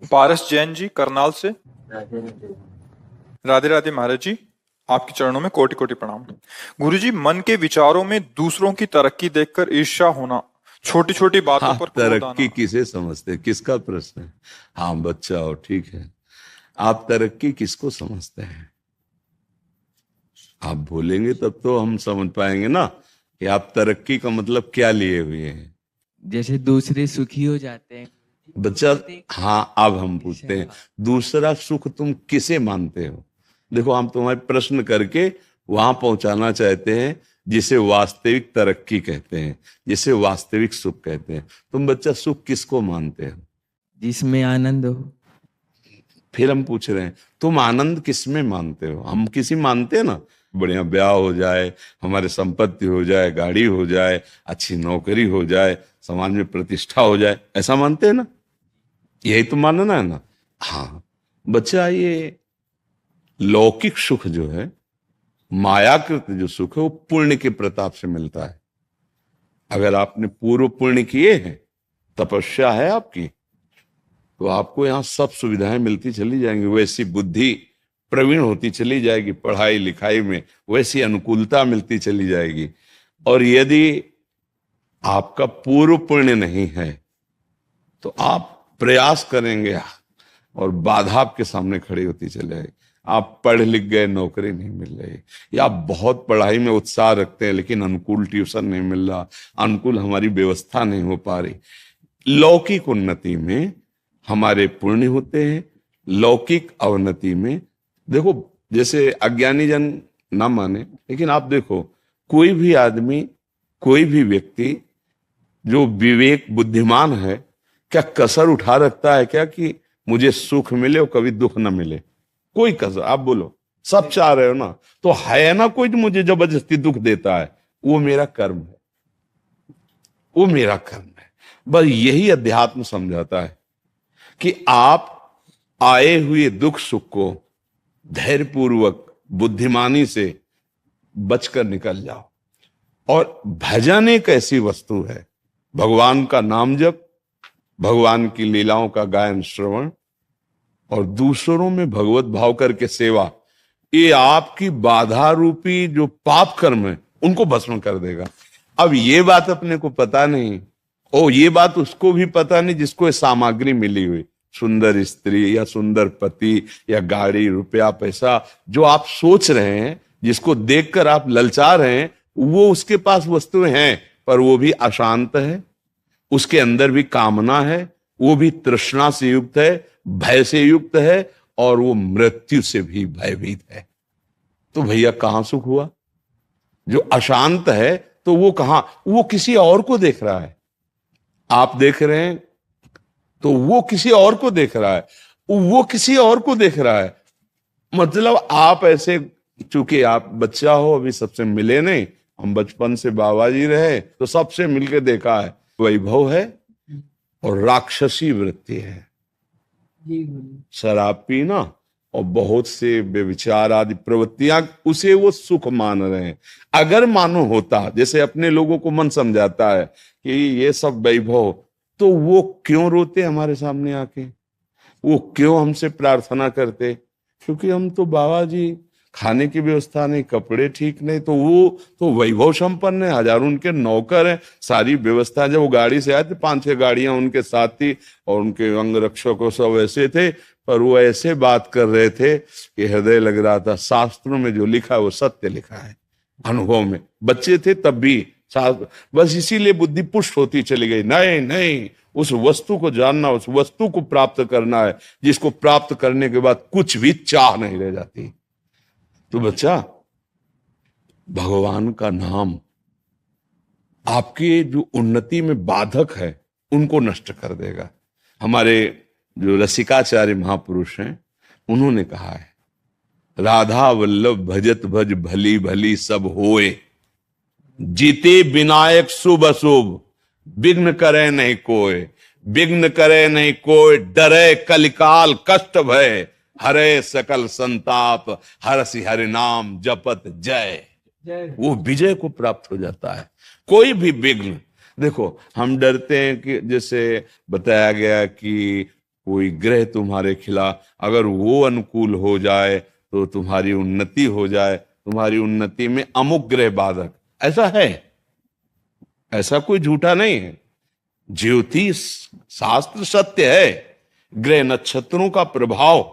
पारस जैन जी करनाल से। राधे राधे महाराज जी, आपके चरणों में कोटि कोटि प्रणाम। गुरुजी, मन के विचारों में दूसरों की तरक्की देखकर ईर्ष्या होना, छोटी छोटी बातों पर आप क्रोध तरक्की आना। किसे समझते हैं? किसका प्रश्न है? हाँ बच्चा हो, ठीक है। आप तरक्की किसको समझते हैं? आप बोलेंगे तब तो हम समझ पाएंगे ना कि आप तरक्की का मतलब क्या लिए हुए हैं। जैसे दूसरे सुखी हो जाते हैं बच्चा, तो एक हाँ अब हम पूछते हैं, दूसरा सुख तुम किसे मानते हो? देखो, हम तुम्हारे प्रश्न करके वहां पहुंचाना चाहते हैं जिसे वास्तविक तरक्की कहते हैं, जिसे वास्तविक सुख कहते हैं। तुम बच्चा सुख किसको मानते हो? जिसमें आनंद हो। फिर हम पूछ रहे हैं तुम आनंद किसमें मानते हो? हम किसी मानते हैं ना, बढ़िया ब्याह हो जाए, हमारे संपत्ति हो जाए, गाड़ी हो जाए, अच्छी नौकरी हो जाए, समाज में प्रतिष्ठा हो जाए, ऐसा मानते हैं ना? यही तो मानना है ना? हाँ बच्चा, ये लौकिक सुख जो है, मायाकृत जो सुख है, वो पुण्य के प्रताप से मिलता है। अगर आपने पूर्व पुण्य किए हैं, तपस्या है आपकी, तो आपको यहां सब सुविधाएं मिलती चली जाएंगी, वैसी बुद्धि प्रवीण होती चली जाएगी, पढ़ाई लिखाई में वैसी अनुकूलता मिलती चली जाएगी। और यदि आपका पूर्व पुण्य नहीं है तो आप प्रयास करेंगे और बाधा आपके सामने खड़ी होती चली जाएगी। आप पढ़ लिख गए, नौकरी नहीं मिल रही, या आप बहुत पढ़ाई में उत्साह रखते हैं लेकिन अनुकूल ट्यूशन नहीं मिल रहा, अनुकूल हमारी व्यवस्था नहीं हो पा रही। लौकिक उन्नति में हमारे पुण्य होते हैं, लौकिक अवनति में देखो, जैसे अज्ञानी जन ना माने, लेकिन आप देखो, कोई भी आदमी, कोई भी व्यक्ति जो विवेक बुद्धिमान है, क्या कसर उठा रखता है क्या कि मुझे सुख मिले और कभी दुख ना मिले? कोई कसर, आप बोलो, सब चाह रहे हो ना, तो है ना कोई जो मुझे जबरदस्ती दुख देता है? वो मेरा कर्म है, वो मेरा कर्म है। बस यही अध्यात्म समझाता है कि आप आए हुए दुख सुख को धैर्यपूर्वक बुद्धिमानी से बचकर निकल जाओ। और भजन एक ऐसी वस्तु है, भगवान का नाम जप, भगवान की लीलाओं का गायन श्रवण और दूसरों में भगवत भाव करके सेवा, ये आपकी बाधा रूपी जो पाप कर्म है उनको भस्म कर देगा। अब ये बात अपने को पता नहीं, ओ ये बात उसको भी पता नहीं जिसको ये सामग्री मिली हुई, सुंदर स्त्री या सुंदर पति या गाड़ी, रुपया, पैसा, जो आप सोच रहे हैं, जिसको देखकर आप ललचा रहे हैं, वो उसके पास वस्तुएं हैं, पर वो भी अशांत है, उसके अंदर भी कामना है, वो भी तृष्णा से युक्त है, भय से युक्त है, और वो मृत्यु से भी भयभीत है। तो भैया कहां सुख हुआ? जो अशांत है तो वो कहां, वो किसी और को देख रहा है। आप देख रहे हैं तो वो किसी और को देख रहा है, वो किसी और को देख रहा है। मतलब आप ऐसे, चूंकि आप बच्चा हो, अभी सबसे मिले नहीं, हम बचपन से बाबा जी रहे तो सबसे मिलके देखा है, वैभव है और राक्षसी वृत्ति है, शराब पीना और बहुत से व्यभिचार आदि प्रवृत्तियां, उसे वो सुख मान रहे हैं। अगर मानो होता, जैसे अपने लोगों को मन समझाता है कि ये सब वैभव, तो वो क्यों रोते हमारे सामने आके? वो क्यों हमसे प्रार्थना करते? क्योंकि हम तो बाबा जी, खाने की व्यवस्था नहीं, कपड़े ठीक नहीं, तो वो तो वैभव संपन्न है, हजारों उनके नौकर हैं, सारी व्यवस्था। जब वो गाड़ी से आए थे, 5-6 गाड़ियां उनके साथ थी और उनके अंग रक्षक सब ऐसे थे, पर वो ऐसे बात कर रहे थे कि हृदय लग रहा था शास्त्रों में जो लिखा है वो सत्य लिखा है। अनुभव में बच्चे थे तब भी शास्त्र, बस इसीलिए बुद्धि पुष्ट होती चली गई। नहीं नहीं, उस वस्तु को जानना, उस वस्तु को प्राप्त करना है, जिसको प्राप्त करने के बाद कुछ भी चाह नहीं रह जाती। तो बच्चा, भगवान का नाम आपके जो उन्नति में बाधक है उनको नष्ट कर देगा। हमारे जो रसिकाचार्य महापुरुष हैं, उन्होंने कहा है, राधा वल्लभ भजत भज भली भली सब होए, जीते विनायक शुभ अशुभ, विघ्न करे नहीं कोय, विघ्न करे नहीं कोय, डरे कलिकाल कष्ट भय, हरे सकल संताप, हरसि हरि नाम जपत जय। वो विजय को प्राप्त हो जाता है। कोई भी विघ्न, देखो हम डरते हैं कि जैसे बताया गया कि कोई ग्रह तुम्हारे खिलाफ, अगर वो अनुकूल हो जाए तो तुम्हारी उन्नति हो जाए, तुम्हारी उन्नति में अमुक ग्रह बाधक, ऐसा है, ऐसा कोई झूठा नहीं है। ज्योतिष शास्त्र सत्य है। ग्रह नक्षत्रों का प्रभाव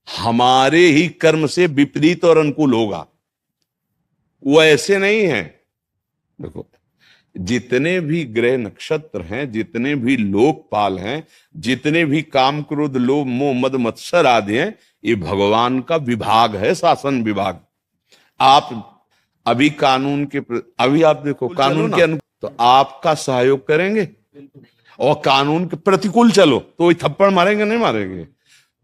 हमारे ही कर्म से विपरीत और अनुकूल होगा, वो ऐसे नहीं है। देखो, जितने भी ग्रह नक्षत्र हैं, जितने भी लोकपाल हैं, जितने भी काम क्रोध लोभ मोह मद मत्सर आदि हैं, ये भगवान का विभाग है, शासन विभाग। आप अभी कानून के अभी आप देखो कानून के तो आपका सहयोग करेंगे, और कानून के प्रतिकूल चलो तो वही थप्पड़ मारेंगे, नहीं मारेंगे।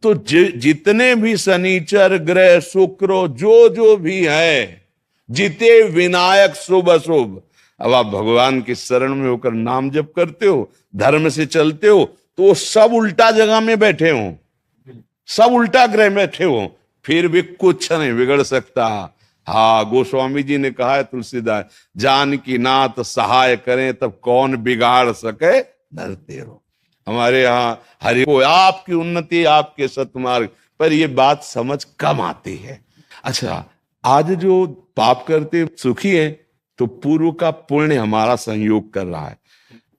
तो जितने भी शनिचर ग्रह शुक्र जो भी है, जिते विनायक शुभ अशुभ, अब आप भगवान की शरण में होकर नाम जप करते हो, धर्म से चलते हो, तो सब उल्टा जगह में बैठे हो, सब उल्टा ग्रह में बैठे हो, फिर भी कुछ नहीं बिगड़ सकता। हाँ, गोस्वामी जी ने कहा है, तुलसीदास, जान की नाथ सहाय करें तब कौन बिगाड़ सके डरते रहो। हमारे यहाँ हरि को आपकी उन्नति, आपके सतमार्ग पर ये बात समझ कम आती है। अच्छा, आज जो पाप करते सुखी है, तो पूर्व का पुण्य हमारा संयोग कर रहा है,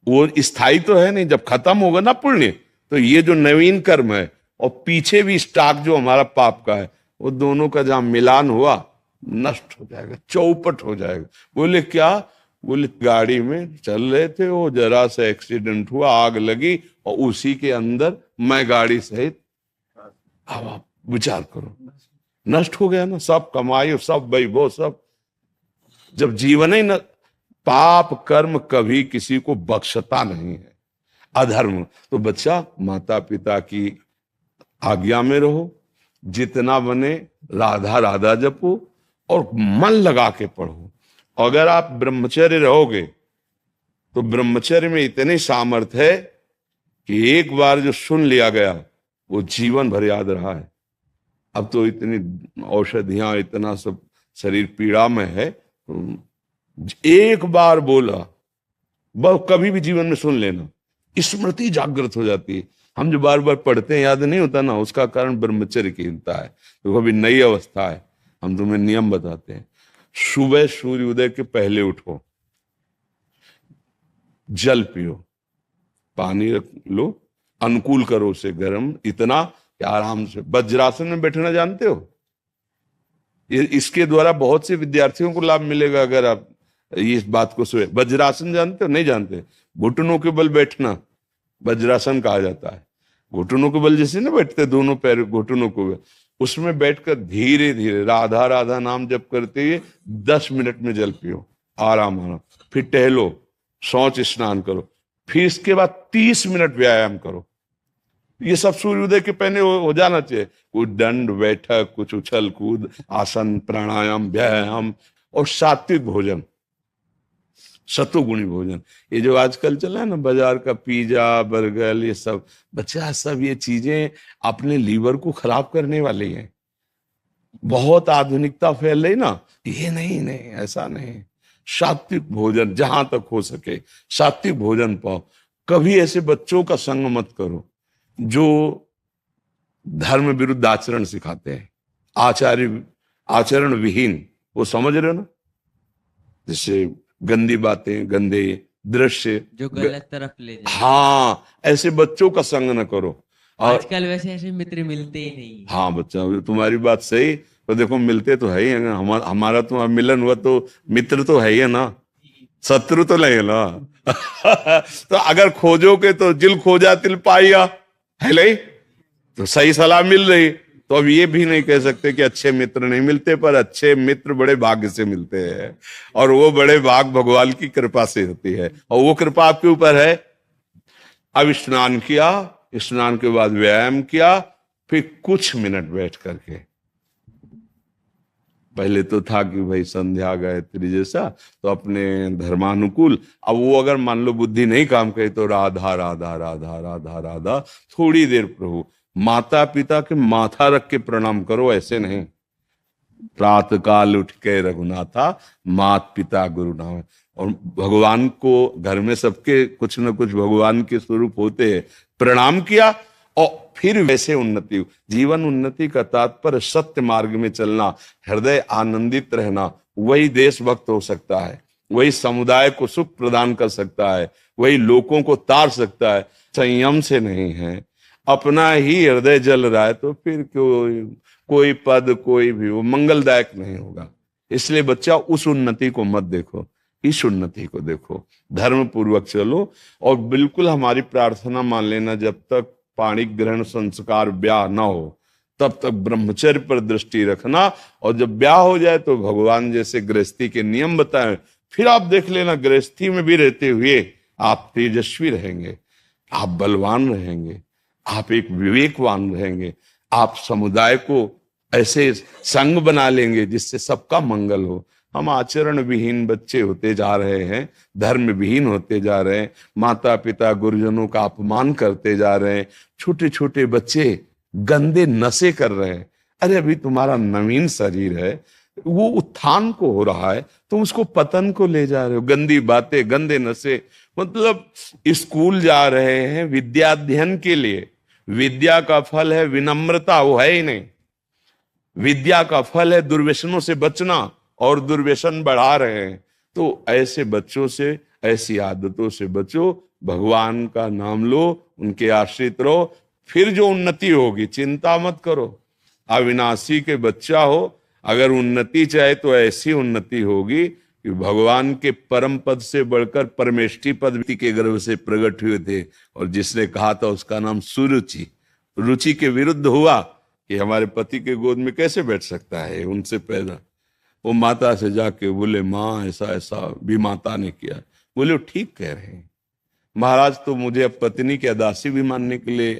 वो स्थायी तो है नहीं। जब खत्म होगा ना पुण्य, तो ये जो नवीन कर्म है और पीछे भी स्टॉक जो हमारा पाप का है, वो दोनों का जहां मिलान हुआ नष्ट हो जाएगा, चौपट हो जाएगा। बोले क्या? बोले गाड़ी में चल रहे थे, वो जरा सा एक्सीडेंट हुआ, आग लगी, और उसी के अंदर मैं गाड़ी सहित। अब आप विचार करो, नष्ट हो गया ना, सब कमाई, सब वैभव, सब। जब जीवन ही न, पाप कर्म कभी किसी को बख्शता नहीं है। अधर्म तो बच्चा, माता पिता की आज्ञा में रहो, जितना बने राधा राधा जपो, और मन लगा के पढ़ो। अगर आप ब्रह्मचर्य रहोगे, तो ब्रह्मचर्य में इतनी सामर्थ्य है कि एक बार जो सुन लिया गया, वो जीवन भर याद रहा है। अब तो इतनी औषधियां, इतना सब शरीर पीड़ा में है, एक बार बोला बस, कभी भी जीवन में सुन लेना, स्मृति जागृत हो जाती है। हम जो बार बार पढ़ते हैं, याद नहीं होता ना, उसका कारण ब्रह्मचर्य की हीनता है। तो अभी नई अवस्था है, हम तुम्हें नियम बताते हैं। सुबह सूर्य उदय के पहले उठो, जल पियो, पानी रख लो, अनुकूल करो उसे गर्म, इतना कि आराम से। वज्रासन में बैठना जानते हो? इसके द्वारा बहुत से विद्यार्थियों को लाभ मिलेगा अगर आप इस बात को सुने। वज्रासन जानते हो? नहीं जानते? घुटनों के बल बैठना वज्रासन कहा जाता है। घुटनों के बल जैसे ना बैठते, दोनों पैर घुटनों को, उसमें बैठकर धीरे धीरे राधा राधा नाम जप करते हुए 10 मिनट में जल पियो, आराम आराम। फिर टहलो, शौच स्नान करो, फिर इसके बाद 30 मिनट व्यायाम करो। ये सब सूर्योदय के पहले हो जाना चाहिए। कुछ दंड बैठक, कुछ उछल कूद, आसन, प्राणायाम, व्यायाम, और सात्विक भोजन, सतोगुणी भोजन। ये जो आजकल चला है ना बाजार का पिज्जा बर्गर, ये सब बच्चा, सब ये चीजें अपने लीवर को खराब करने वाली हैं। बहुत आधुनिकता फैल रही ना, ये नहीं, ऐसा नहीं। सात्विक भोजन जहां तक हो सके सात्विक भोजन पाओ। कभी ऐसे बच्चों का संग मत करो जो धर्म विरुद्ध आचरण सिखाते हैं, आचरण विहीन, वो समझ रहे हो ना, जैसे गंदी बातें, गंदे दृश्य, जो गलत तरफ ले जाए। हाँ, ऐसे बच्चों का संग न करो। और आजकल वैसे ऐसे मित्र मिलते ही नहीं। हाँ बच्चा, तुम्हारी बात सही, तो देखो मिलते तो है ही है। हमारा तो मिलन हुआ तो मित्र तो है ही है ना, शत्रु तो नहीं है ना। तो अगर खोजोगे तो जिल खोजा तिल पाइया, है नहीं? तो सही सलाह मिल रही। तो अब ये भी नहीं कह सकते कि अच्छे मित्र नहीं मिलते, पर अच्छे मित्र बड़े भाग्य से मिलते हैं, और वो बड़े भाग भगवान की कृपा से होती है, और वो कृपा आपके ऊपर है। अब स्नान किया, स्नान के बाद व्यायाम किया, फिर कुछ मिनट बैठ करके, पहले तो था कि भाई संध्या गायत्री जैसा, तो अपने धर्मानुकूल। अब वो अगर मान लो बुद्धि नहीं काम करे, तो राधा राधा राधा राधा राधा, थोड़ी देर प्रभु। माता पिता के माथा रख के प्रणाम करो, ऐसे नहीं। प्रातः काल उठ के रघुनाथा, मात पिता गुरु नाम। और भगवान को घर में सबके कुछ न कुछ भगवान के स्वरूप होते हैं, प्रणाम किया, और फिर वैसे उन्नति हो। जीवन उन्नति का तात्पर्य सत्य मार्ग में चलना, हृदय आनंदित रहना। वही देशभक्त हो सकता है, वही समुदाय को सुख प्रदान कर सकता है, वही लोगों को तार सकता है। संयम से नहीं है, अपना ही हृदय जल रहा है, तो फिर कोई पद कोई भी वो मंगलदायक नहीं होगा। इसलिए बच्चा उस उन्नति को मत देखो, इस उन्नति को देखो, धर्म पूर्वक चलो। और बिल्कुल हमारी प्रार्थना मान लेना, जब तक पाणी ग्रहण संस्कार ब्याह ना हो तब तक ब्रह्मचर्य पर दृष्टि रखना। और जब ब्याह हो जाए तो भगवान जैसे गृहस्थी के नियम बताए, फिर आप देख लेना, गृहस्थी में भी रहते हुए आप तेजस्वी रहेंगे, आप बलवान रहेंगे, आप एक विवेकवान रहेंगे, आप समुदाय को ऐसे संग बना लेंगे जिससे सबका मंगल हो। हम आचरण विहीन बच्चे होते जा रहे हैं, धर्म विहीन होते जा रहे हैं, माता पिता गुरुजनों का अपमान करते जा रहे हैं, छोटे छोटे बच्चे गंदे नशे कर रहे हैं। अरे अभी तुम्हारा नवीन शरीर है, वो उत्थान को हो रहा है, तुम उसको पतन को ले जा रहे हो। गंदी बातें, गंदे नशे, मतलब स्कूल जा रहे हैं विद्याध्ययन के लिए, विद्या का फल है विनम्रता, वो है ही नहीं। विद्या का फल है दुर्व्यसनों से बचना, और दुर्व्यसन बढ़ा रहे हैं। तो ऐसे बच्चों से, ऐसी आदतों से बचो, भगवान का नाम लो, उनके आश्रित रहो, फिर जो उन्नति होगी चिंता मत करो। अविनाशी के बच्चा हो, अगर उन्नति चाहे तो ऐसी उन्नति होगी कि भगवान के परम पद से बढ़कर परमेष्ठी पद के गर्भ से प्रकट हुए थे। और जिसने कहा था उसका नाम सुरुचि, रुचि के विरुद्ध हुआ कि हमारे पति के गोद में कैसे बैठ सकता है, उनसे पैदा। वो माता से जाके बोले, माँ ऐसा ऐसा भी माता ने किया। बोले ठीक कह रहे हैं महाराज, तो मुझे अब पत्नी के दासी भी मानने के लिए,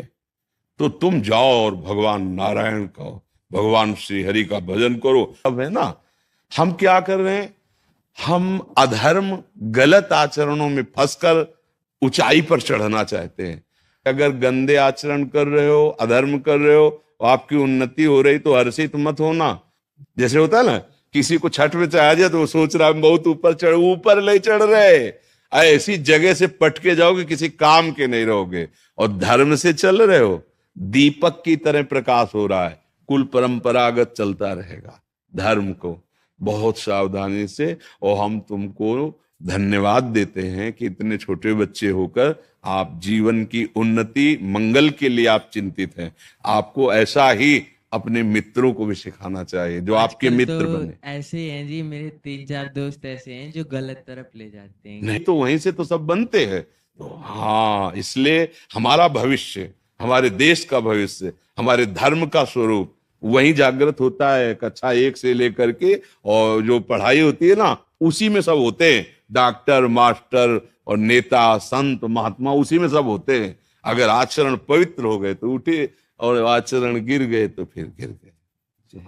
तो तुम जाओ और भगवान नारायण का, भगवान श्री हरि का भजन करो। अब है ना, हम क्या कर रहे हैं, हम अधर्म गलत आचरणों में फंसकर ऊंचाई पर चढ़ना चाहते हैं। अगर गंदे आचरण कर रहे हो, अधर्म कर रहे हो, आपकी उन्नति हो रही तो हर्षित मत होना। जैसे होता है ना, किसी को छठ में आ जाए तो वो सोच रहा है बहुत ऊपर ले चढ़ रहे, ऐसी जगह से पटके जाओगे, किसी काम के नहीं रहोगे। और धर्म से चल रहे हो, दीपक की तरह प्रकाश हो रहा है, कुल परंपरागत चलता रहेगा। धर्म को बहुत सावधानी से, और हम तुमको धन्यवाद देते हैं कि इतने छोटे बच्चे होकर आप जीवन की उन्नति मंगल के लिए आप चिंतित हैं। आपको ऐसा ही अपने मित्रों को भी सिखाना चाहिए, जो आपके आजकल मित्र तो बने। ऐसे हैं जी, मेरे 3-4 दोस्त ऐसे हैं जो गलत तरफ ले जाते हैं। नहीं तो वहीं से तो सब बनते हैं। तो हाँ, इसलिए हमारा भविष्य, हमारे देश का भविष्य, हमारे धर्म का स्वरूप वहीं जागृत होता है। कक्षा 1 से लेकर के, और जो पढ़ाई होती है ना, उसी में सब होते हैं। डॉक्टर, मास्टर और नेता, संत, महात्मा, उसी में सब होते हैं। अगर आचरण पवित्र हो गए तो उठे, और आचरण गिर गए तो फिर गिर गए।